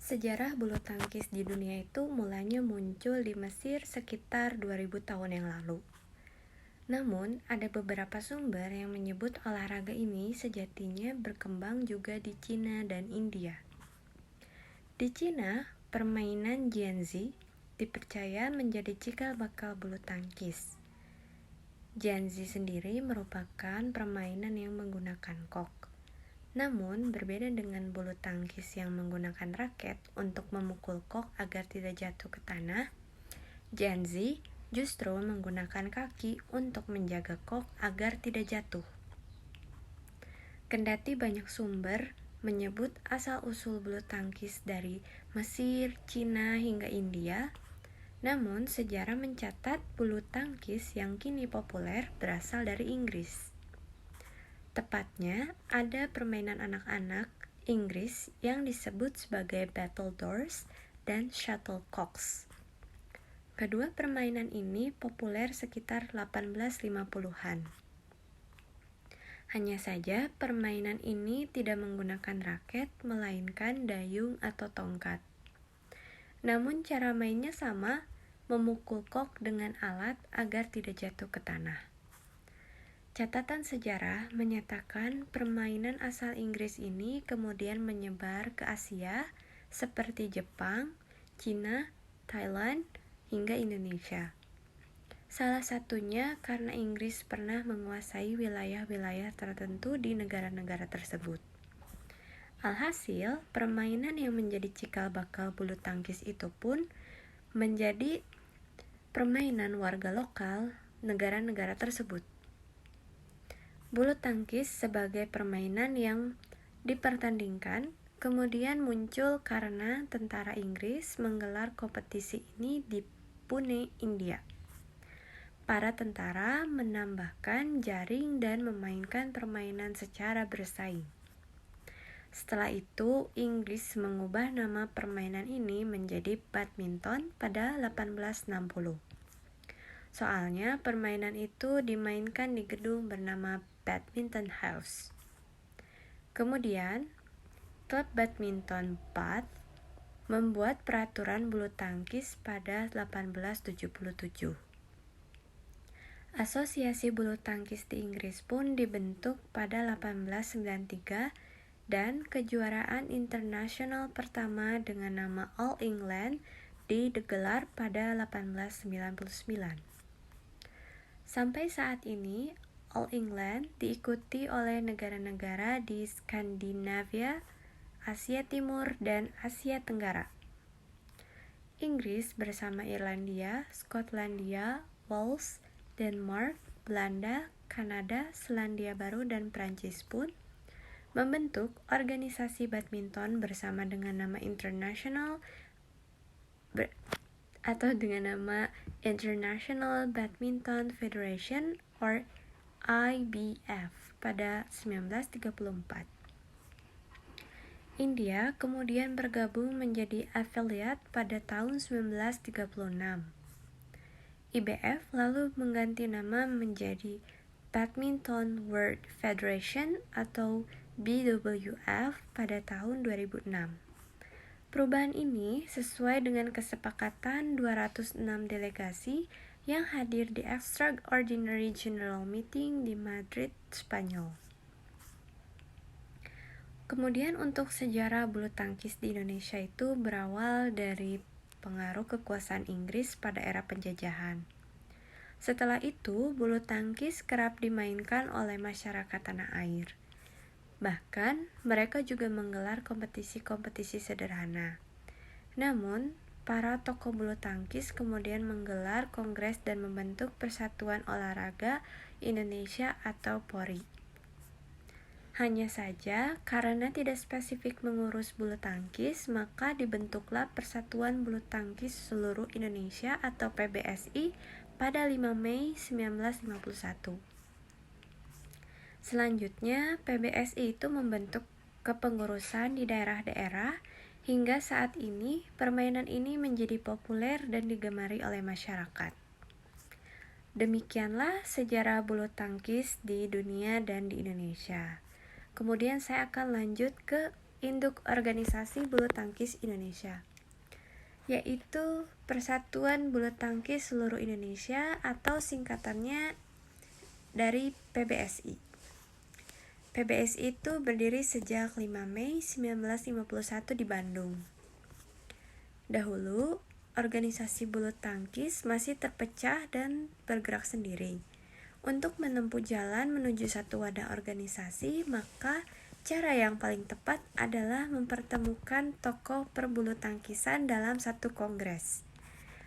Sejarah bulu tangkis di dunia itu mulanya muncul di Mesir sekitar 2000 tahun yang lalu. Namun, ada beberapa sumber yang menyebut olahraga ini sejatinya berkembang juga di Cina dan India. Di Cina, permainan jianzi dipercaya menjadi cikal bakal bulu tangkis. Jianzi sendiri merupakan permainan yang menggunakan kok. Namun, berbeda dengan bulu tangkis yang menggunakan raket untuk memukul kok agar tidak jatuh ke tanah, jianzi justru menggunakan kaki untuk menjaga kok agar tidak jatuh. Kendati banyak sumber menyebut asal-usul bulu tangkis dari Mesir, Cina, hingga India, namun sejarah mencatat bulu tangkis yang kini populer berasal dari Inggris. Tepatnya, ada permainan anak-anak Inggris yang disebut sebagai battledores dan shuttlecocks. Kedua permainan ini populer sekitar 1850-an. Hanya saja, permainan ini tidak menggunakan raket, melainkan dayung atau tongkat. Namun cara mainnya sama, memukul kok dengan alat agar tidak jatuh ke tanah. Catatan sejarah menyatakan permainan asal Inggris ini kemudian menyebar ke Asia seperti Jepang, Cina, Thailand, hingga Indonesia. Salah satunya karena Inggris pernah menguasai wilayah-wilayah tertentu di negara-negara tersebut. Alhasil, permainan yang menjadi cikal bakal bulu tangkis itu pun menjadi permainan warga lokal negara-negara tersebut. Bulu tangkis sebagai permainan yang dipertandingkan kemudian muncul karena tentara Inggris menggelar kompetisi ini di Pune, India. Para tentara menambahkan jaring dan memainkan permainan secara bersaing. Setelah itu, Inggris mengubah nama permainan ini menjadi badminton pada 1860. Soalnya permainan itu dimainkan di gedung bernama Badminton House. Kemudian, klub badminton Bath membuat peraturan bulu tangkis pada 1877. Asosiasi bulu tangkis di Inggris pun dibentuk pada 1893 dan kejuaraan internasional pertama dengan nama All England digelar pada 1899. Sampai saat ini, All England diikuti oleh negara-negara di Skandinavia, Asia Timur, dan Asia Tenggara. Inggris bersama Irlandia, Skotlandia, Wales, Denmark, Belanda, Kanada, Selandia Baru, dan Prancis pun membentuk organisasi badminton bersama dengan nama International Badminton Federation or IBF pada 1934. India kemudian bergabung menjadi affiliate pada tahun 1936. IBF lalu mengganti nama menjadi Badminton World Federation atau BWF pada tahun 2006. Perubahan ini sesuai dengan kesepakatan 206 delegasi yang hadir di Extraordinary General Meeting di Madrid, Spanyol. Kemudian untuk sejarah bulu tangkis di Indonesia itu berawal dari pengaruh kekuasaan Inggris pada era penjajahan. Setelah itu, bulu tangkis kerap dimainkan oleh masyarakat tanah air. Bahkan, mereka juga menggelar kompetisi-kompetisi sederhana. Namun, para tokoh bulu tangkis kemudian menggelar kongres dan membentuk Persatuan Olahraga Indonesia atau PORI. Hanya saja, karena tidak spesifik mengurus bulu tangkis, maka dibentuklah Persatuan Bulu Tangkis Seluruh Indonesia atau PBSI pada 5 Mei 1951. Selanjutnya, PBSI itu membentuk kepengurusan di daerah-daerah hingga saat ini permainan ini menjadi populer dan digemari oleh masyarakat. Demikianlah sejarah bulu tangkis di dunia dan di Indonesia. Kemudian saya akan lanjut ke induk organisasi bulu tangkis Indonesia, yaitu Persatuan Bulu Tangkis Seluruh Indonesia atau singkatannya dari PBSI. PBSI itu berdiri sejak 5 Mei 1951 di Bandung. Dahulu, organisasi bulu tangkis masih terpecah dan bergerak sendiri. Untuk menempuh jalan menuju satu wadah organisasi, maka cara yang paling tepat adalah mempertemukan tokoh perbulu tangkisan dalam satu kongres.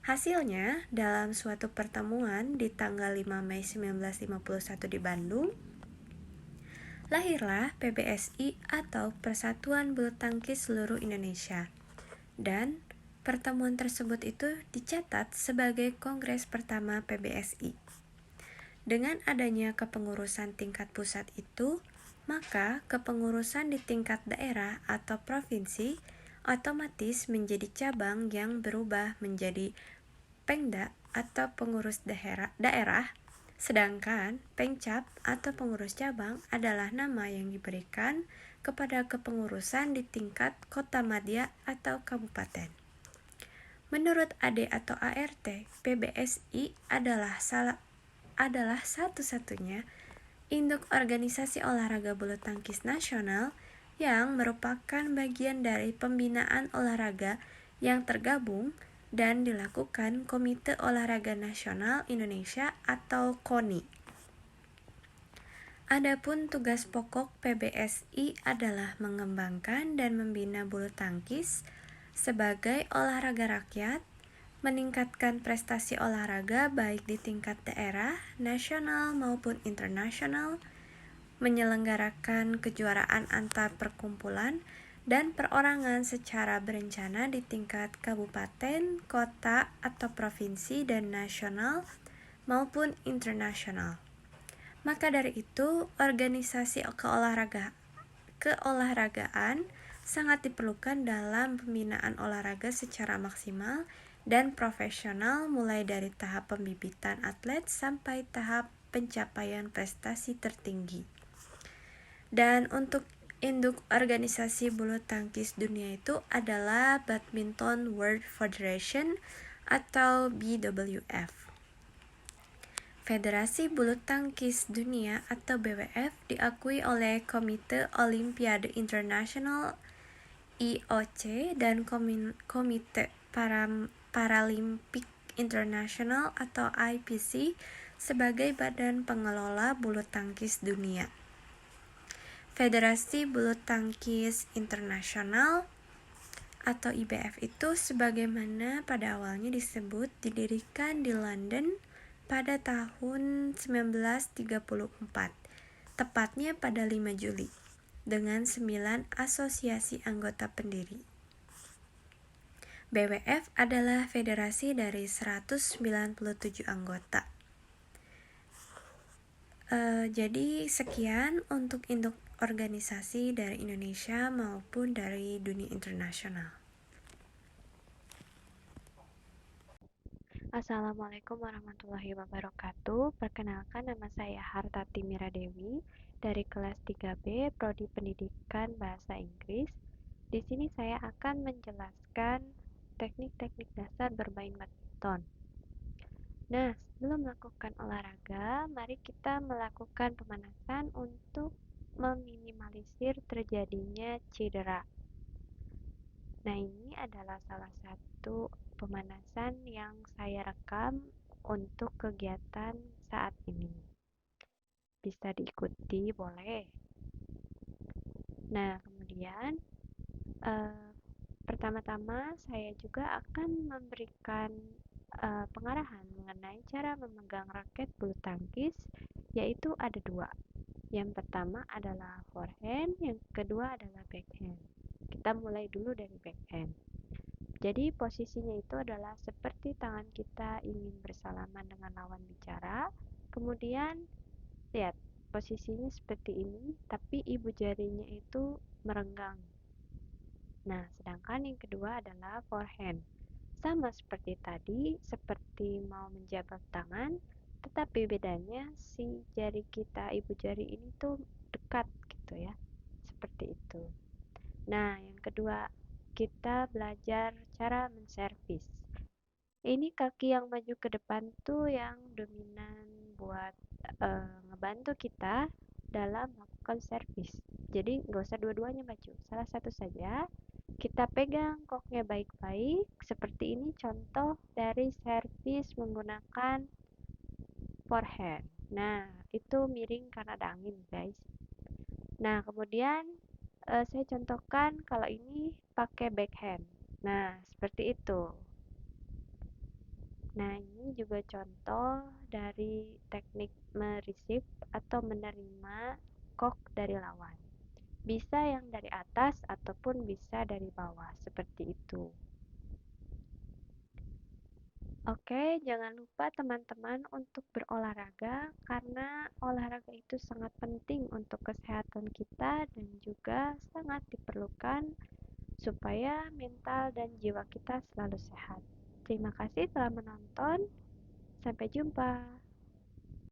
Hasilnya, dalam suatu pertemuan di tanggal 5 Mei 1951 di Bandung, lahirlah PBSI atau Persatuan Bulu Tangkis Seluruh Indonesia. Dan pertemuan tersebut itu dicatat sebagai kongres pertama PBSI. Dengan adanya kepengurusan tingkat pusat itu, maka kepengurusan di tingkat daerah atau provinsi otomatis menjadi cabang yang berubah menjadi Pengda atau pengurus daerah, sedangkan Pengcap atau pengurus cabang adalah nama yang diberikan kepada kepengurusan di tingkat kota madya atau kabupaten. Menurut AD atau ART, PBSI adalah satu-satunya induk organisasi olahraga bulu tangkis nasional yang merupakan bagian dari pembinaan olahraga yang tergabung dan dilakukan Komite Olahraga Nasional Indonesia atau KONI. Adapun tugas pokok PBSI adalah mengembangkan dan membina bulu tangkis sebagai olahraga rakyat, meningkatkan prestasi olahraga baik di tingkat daerah, nasional maupun internasional, menyelenggarakan kejuaraan antar perkumpulan dan perorangan secara berencana di tingkat kabupaten, kota, atau provinsi dan nasional maupun internasional. Maka dari itu, organisasi keolahragaan sangat diperlukan dalam pembinaan olahraga secara maksimal dan profesional mulai dari tahap pembibitan atlet sampai tahap pencapaian prestasi tertinggi. Dan untuk induk organisasi bulu tangkis dunia itu adalah Badminton World Federation atau BWF. Federasi Bulu Tangkis Dunia atau BWF diakui oleh Komite Olimpiade Internasional IOC dan Komite Paralimpik Internasional atau IPC sebagai badan pengelola bulu tangkis dunia. Federasi Bulu Tangkis Internasional atau IBF itu sebagaimana pada awalnya disebut didirikan di London pada tahun 1934, tepatnya pada 5 Juli, dengan 9 asosiasi anggota pendiri. BWF adalah federasi dari 197 anggota. Jadi sekian untuk induk organisasi dari Indonesia maupun dari dunia internasional. Assalamualaikum warahmatullahi wabarakatuh. Perkenalkan, nama saya Hartati Miradewi dari kelas 3B Prodi Pendidikan Bahasa Inggris. Di sini saya akan menjelaskan teknik-teknik dasar bermain badminton. Nah, sebelum melakukan olahraga, mari kita melakukan pemanasan untuk meminimalisir terjadinya cedera. Nah, ini adalah salah satu pemanasan yang saya rekam untuk kegiatan saat ini. Bisa diikuti, boleh. Nah, kemudian pertama-tama saya juga akan memberikan pengarahan mengenai cara memegang raket bulu tangkis, yaitu ada dua. Yang pertama adalah forehand, yang kedua adalah backhand. Kita mulai dulu dari backhand. Jadi posisinya itu adalah seperti tangan kita ingin bersalaman dengan lawan bicara. Kemudian lihat posisinya seperti ini, tapi ibu jarinya itu merenggang. Nah, sedangkan yang kedua adalah forehand. Sama seperti tadi, seperti mau menjabat tangan, tetapi bedanya si jari kita, ibu jari ini tuh dekat gitu ya. Seperti itu. Nah, yang kedua, kita belajar cara menservis. Ini kaki yang maju ke depan tuh yang dominan buat ngebantu kita dalam melakukan servis. Jadi nggak usah dua-duanya maju, salah satu saja. Kita pegang koknya baik-baik. Seperti ini contoh dari servis menggunakan forehand. Nah, itu miring karena ada angin, guys. Nah, kemudian saya contohkan kalau ini pakai backhand. Nah, seperti itu. Nah, ini juga contoh dari teknik mereceive atau menerima kok dari lawan. Bisa yang dari atas ataupun bisa dari bawah, seperti itu. Oke, jangan lupa teman-teman untuk berolahraga karena olahraga itu sangat penting untuk kesehatan kita dan juga sangat diperlukan supaya mental dan jiwa kita selalu sehat. Terima kasih telah menonton. Sampai jumpa.